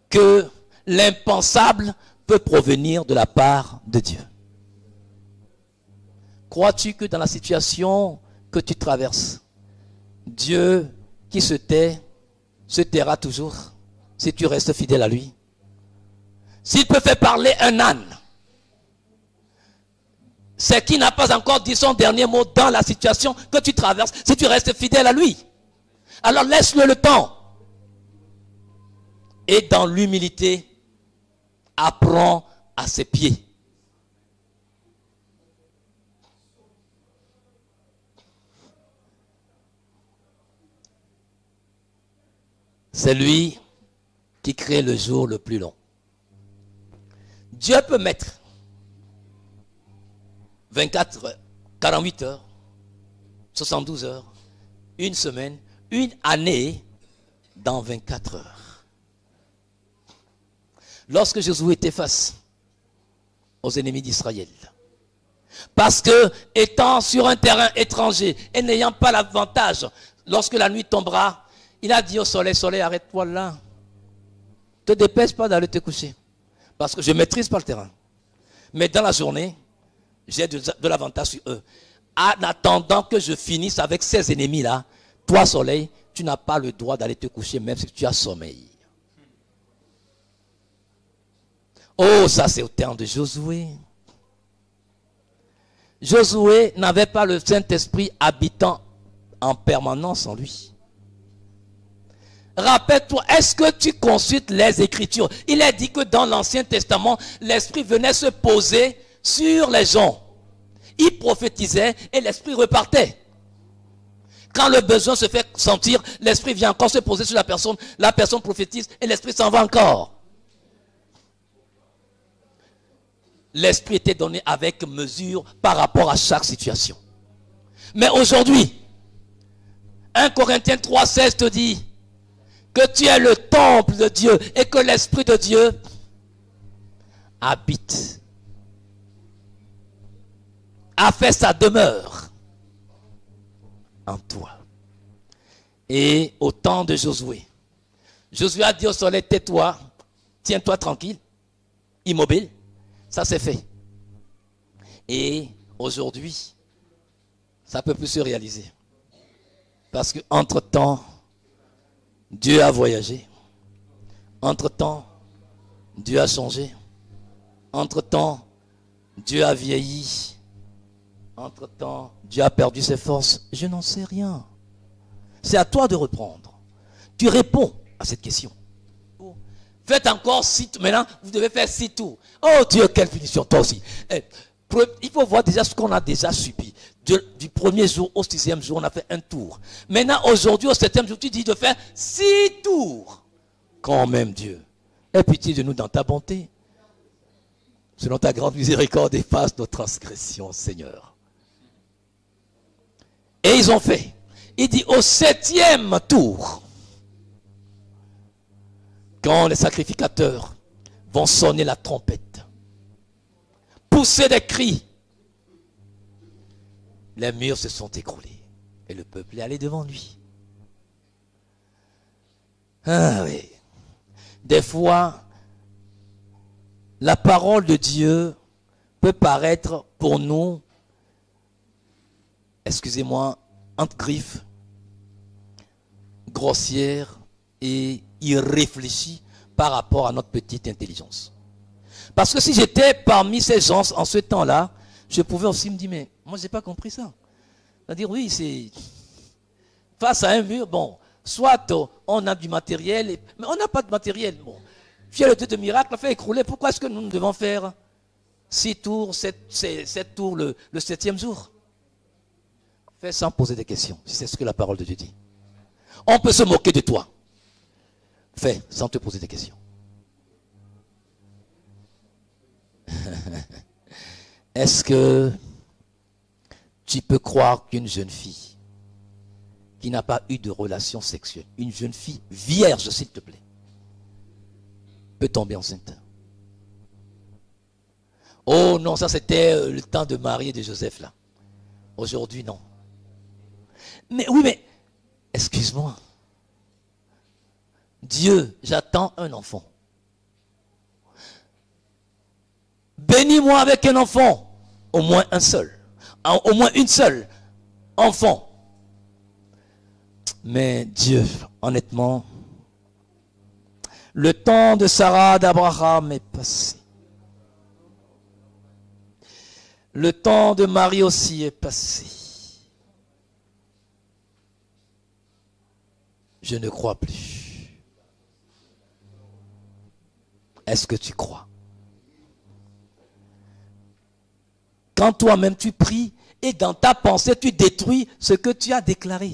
que l'impensable peut provenir de la part de Dieu. Crois-tu que dans la situation que tu traverses, Dieu qui se tait, se taira toujours si tu restes fidèle à lui? S'il peut faire parler un âne, c'est qu'il n'a pas encore dit son dernier mot dans la situation que tu traverses, si tu restes fidèle à lui. Alors laisse-le le temps. Et dans l'humilité, apprends à ses pieds. C'est lui qui crée le jour le plus long. Dieu peut mettre 24 heures, 48 heures, 72 heures, une semaine, une année dans 24 heures. Lorsque Josué était face aux ennemis d'Israël, parce que étant sur un terrain étranger et n'ayant pas l'avantage, lorsque la nuit tombera, il a dit au soleil, soleil, arrête-toi là. Ne te dépêche pas d'aller te coucher. Parce que je ne maîtrise pas le terrain. Mais dans la journée, j'ai de l'avantage sur eux. En attendant que je finisse avec ces ennemis-là, toi, soleil, tu n'as pas le droit d'aller te coucher même si tu as sommeil. Oh, ça c'est au temps de Josué. Josué n'avait pas le Saint-Esprit habitant en permanence en lui. Rappelle-toi, est-ce que tu consultes les Écritures? Il est dit que dans l'Ancien Testament, l'Esprit venait se poser sur les gens. Il prophétisait et l'Esprit repartait. Quand le besoin se fait sentir, l'Esprit vient encore se poser sur la personne prophétise et l'Esprit s'en va encore. L'Esprit était donné avec mesure par rapport à chaque situation. Mais aujourd'hui, 1 Corinthiens 3,16 te dit que tu es le temple de Dieu et que l'Esprit de Dieu habite, a fait sa demeure en toi. Et au temps de Josué, Josué a dit au soleil, tais-toi, tiens-toi tranquille, immobile, ça c'est fait. Et aujourd'hui, ça ne peut plus se réaliser. Parce qu'entre-temps, Dieu a voyagé. Entre-temps, Dieu a changé. Entre-temps, Dieu a vieilli. Entre-temps, Dieu a perdu ses forces. Je n'en sais rien. C'est à toi de reprendre. Tu réponds à cette question. Faites encore 6 tours. Maintenant, vous devez faire 6 tours. Oh Dieu, quelle punition, toi aussi. Il faut voir déjà ce qu'on a déjà subi. Du premier jour au 6e jour, on a fait un tour. Maintenant, aujourd'hui, au 7e jour, tu dis de faire 6 tours. Quand même, Dieu, aie pitié de nous dans ta bonté. Selon ta grande miséricorde, efface nos transgressions, Seigneur. Et ils ont fait. Il dit au 7e tour, quand les sacrificateurs vont sonner la trompette, pousser des cris, les murs se sont écroulés et le peuple est allé devant lui. Ah oui. Des fois, la parole de Dieu peut paraître pour nous, excusez-moi, entre griffes, grossière et irréfléchie par rapport à notre petite intelligence. Parce que si j'étais parmi ces gens en ce temps-là, je pouvais aussi me dire, mais moi je n'ai pas compris ça. C'est-à-dire, oui, c'est face à un mur, bon, soit on a du matériel, mais on n'a pas de matériel. Bon, tu as le Dieu de miracle, fait écrouler, pourquoi est-ce que nous devons faire 6 tours, 7 tours le 7e jour? Fais sans poser des questions, si c'est ce que la parole de Dieu dit. On peut se moquer de toi. Fais sans te poser des questions. Est-ce que tu peux croire qu'une jeune fille qui n'a pas eu de relation sexuelle, une jeune fille vierge, s'il te plaît, peut tomber enceinte? Oh non, ça c'était le temps de Marie et de Joseph là. Aujourd'hui, non. Mais oui, mais, excuse-moi. Dieu, j'attends un enfant. Bénis-moi avec un enfant. Au moins un seul. Au moins une seule enfant. Mais Dieu, honnêtement, le temps de Sarah, d'Abraham est passé. Le temps de Marie aussi est passé. Je ne crois plus. Est-ce que tu crois? Quand toi-même tu pries et dans ta pensée tu détruis ce que tu as déclaré.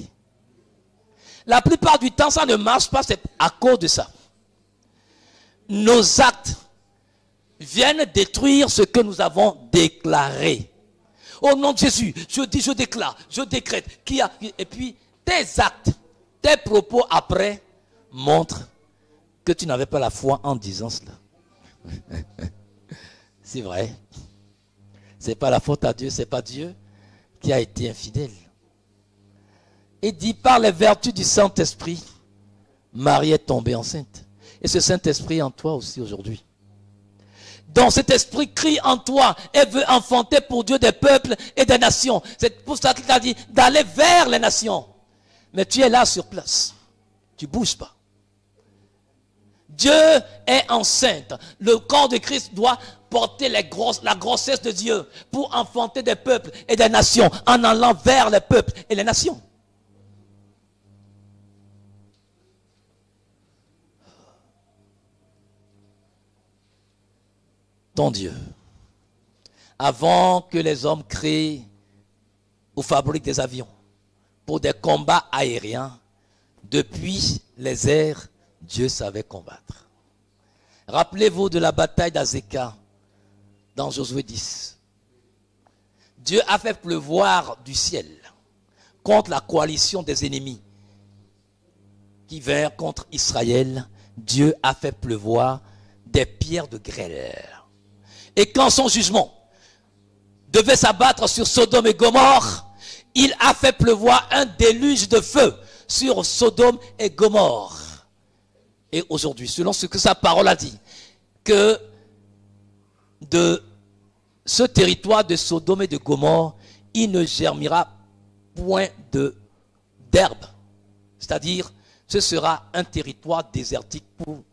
La plupart du temps ça ne marche pas, c'est à cause de ça. Nos actes viennent détruire ce que nous avons déclaré. Au nom de Jésus, je dis, je déclare, je décrète. Et puis tes actes, tes propos après montrent que tu n'avais pas la foi en disant cela. C'est vrai. C'est pas la faute à Dieu, c'est pas Dieu qui a été infidèle. Et dit par les vertus du Saint-Esprit, Marie est tombée enceinte. Et ce Saint-Esprit est en toi aussi aujourd'hui. Donc cet esprit crie en toi et veut enfanter pour Dieu des peuples et des nations. C'est pour ça qu'il a dit d'aller vers les nations. Mais tu es là sur place. Tu ne bouges pas. Dieu est enceinte. Le corps de Christ doit porter la grossesse de Dieu pour enfanter des peuples et des nations en allant vers les peuples et les nations. Ton Dieu, avant que les hommes créent ou fabriquent des avions pour des combats aériens, depuis les airs, Dieu savait combattre. Rappelez-vous de la bataille d'Azéka dans Josué 10. Dieu a fait pleuvoir du ciel contre la coalition des ennemis qui vinrent contre Israël. Dieu a fait pleuvoir des pierres de grêle. Et quand son jugement devait s'abattre sur Sodome et Gomorrhe, il a fait pleuvoir un déluge de feu sur Sodome et Gomorrhe. Et aujourd'hui, selon ce que sa parole a dit, que de ce territoire de Sodome et de Gomorrhe, il ne germera point d'herbe. C'est-à-dire, ce sera un territoire désertique pour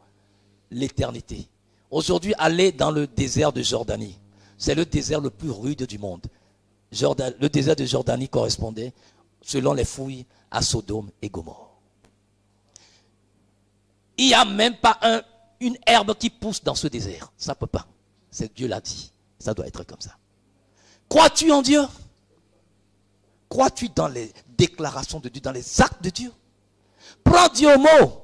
l'éternité. Aujourd'hui, allez dans le désert de Jordanie. C'est le désert le plus rude du monde. Le désert de Jordanie correspondait, selon les fouilles, à Sodome et Gomorrhe. Il n'y a même pas une herbe qui pousse dans ce désert. Ça ne peut pas. C'est Dieu l'a dit. Ça doit être comme ça. Crois-tu en Dieu? Crois-tu dans les déclarations de Dieu, dans les actes de Dieu? Prends Dieu au mot.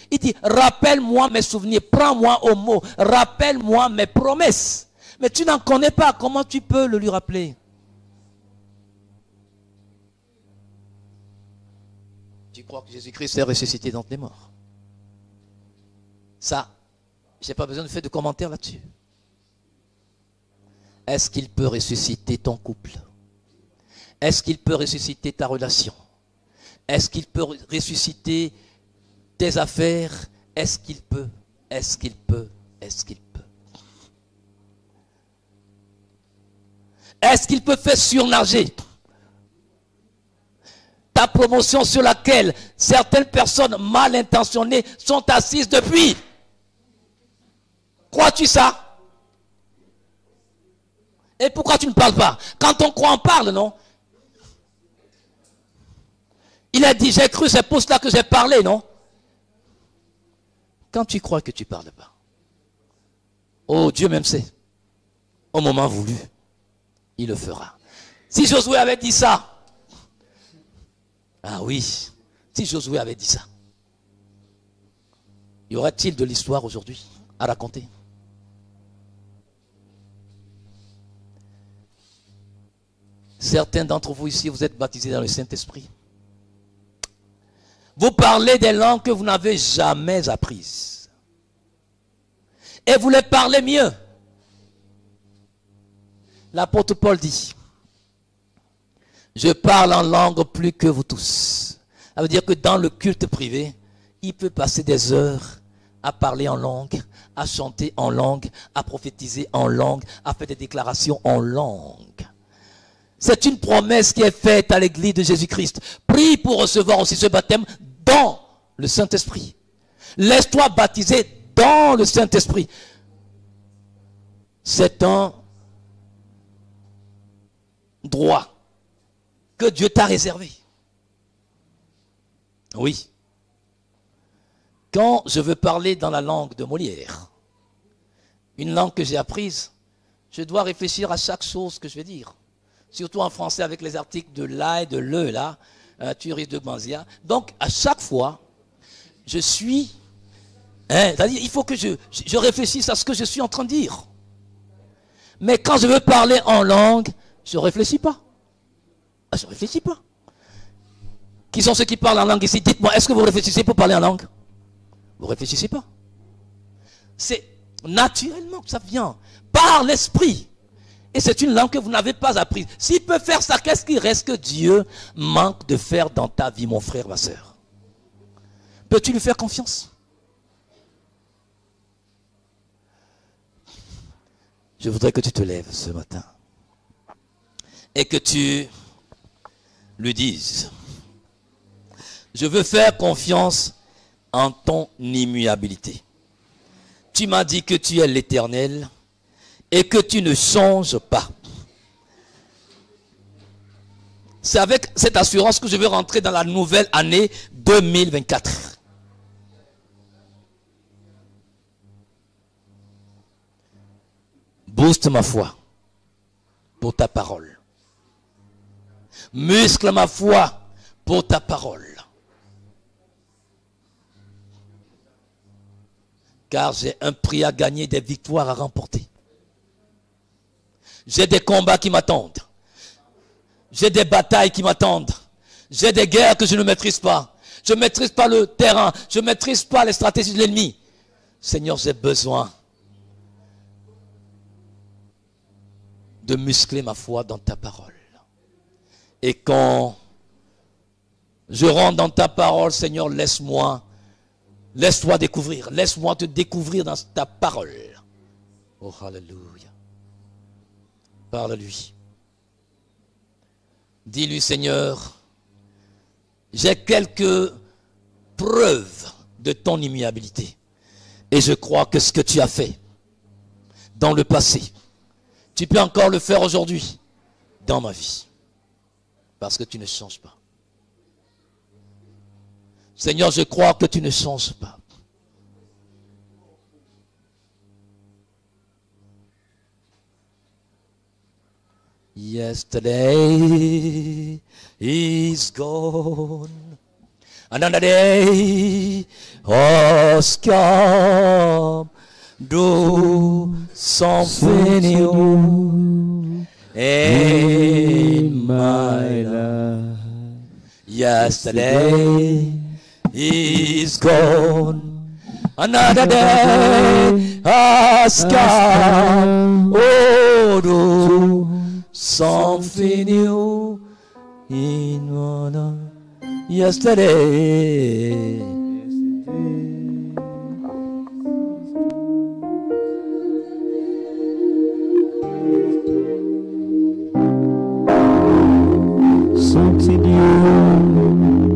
Il dit, rappelle-moi mes souvenirs, prends-moi au mot, rappelle-moi mes promesses. Mais tu n'en connais pas, comment tu peux le lui rappeler? Tu crois que Jésus-Christ est ressuscité d'entre les morts? Ça, je n'ai pas besoin de faire de commentaires là-dessus. Est-ce qu'il peut ressusciter ton couple? Est-ce qu'il peut ressusciter ta relation? Est-ce qu'il peut ressusciter tes affaires? Est-ce qu'il peut? Est-ce qu'il peut? Est-ce qu'il peut? Est-ce qu'il peut faire surnager ta promotion sur laquelle certaines personnes mal intentionnées sont assises depuis? Crois-tu ça? Et pourquoi tu ne parles pas? Quand on croit, on parle, non? Il a dit, j'ai cru, c'est pour cela que j'ai parlé, non? Quand tu crois que tu ne parles pas, oh, Dieu même sait, au moment voulu, il le fera. Si Josué avait dit ça, ah oui, si Josué avait dit ça, y aurait-il de l'histoire aujourd'hui à raconter? Certains d'entre vous ici, vous êtes baptisés dans le Saint-Esprit. Vous parlez des langues que vous n'avez jamais apprises. Et vous les parlez mieux. L'apôtre Paul dit, je parle en langue plus que vous tous. Ça veut dire que dans le culte privé, il peut passer des heures à parler en langue, à chanter en langue, à prophétiser en langue, à faire des déclarations en langue. C'est une promesse qui est faite à l'église de Jésus-Christ. Prie pour recevoir aussi ce baptême dans le Saint-Esprit. Laisse-toi baptiser dans le Saint-Esprit. C'est un droit que Dieu t'a réservé. Oui. Quand je veux parler dans la langue de Molière, une langue que j'ai apprise, je dois réfléchir à chaque chose que je vais dire. Surtout en français avec les articles de la et de le, là, tu risques de Banzia. Donc, à chaque fois, je suis... c'est-à-dire, il faut que je réfléchisse à ce que je suis en train de dire. Mais quand je veux parler en langue, je ne réfléchis pas. Je ne réfléchis pas. Qui sont ceux qui parlent en langue ici? Dites-moi, est-ce que vous réfléchissez pour parler en langue? Vous ne réfléchissez pas. C'est naturellement que ça vient. Par l'esprit. Et c'est une langue que vous n'avez pas apprise. S'il peut faire ça, qu'est-ce qu'il reste que Dieu manque de faire dans ta vie, mon frère, ma soeur? Peux-tu lui faire confiance? Je voudrais que tu te lèves ce matin et que tu lui dises, je veux faire confiance en ton immuabilité. Tu m'as dit que tu es l'Éternel et que tu ne changes pas. C'est avec cette assurance que je vais rentrer dans la nouvelle année 2024. Booste ma foi pour ta parole. Muscle ma foi pour ta parole. Car j'ai un prix à gagner, des victoires à remporter. J'ai des combats qui m'attendent. J'ai des batailles qui m'attendent. J'ai des guerres que je ne maîtrise pas. Je ne maîtrise pas le terrain. Je ne maîtrise pas les stratégies de l'ennemi. Seigneur, j'ai besoin de muscler ma foi dans ta parole. Et quand je rentre dans ta parole, Seigneur, laisse-toi découvrir. Laisse-moi te découvrir dans ta parole. Oh, alléluia. Parle-lui. Dis-lui, Seigneur, j'ai quelques preuves de ton immuabilité. Et je crois que ce que tu as fait dans le passé, tu peux encore le faire aujourd'hui dans ma vie. Parce que tu ne changes pas. Seigneur, je crois que tu ne changes pas. Yesterday is gone. Another day has come. Do something new in my life. Yesterday is gone. Another day has come. Oh, do something new in my life. Yesterday sorti Dieu.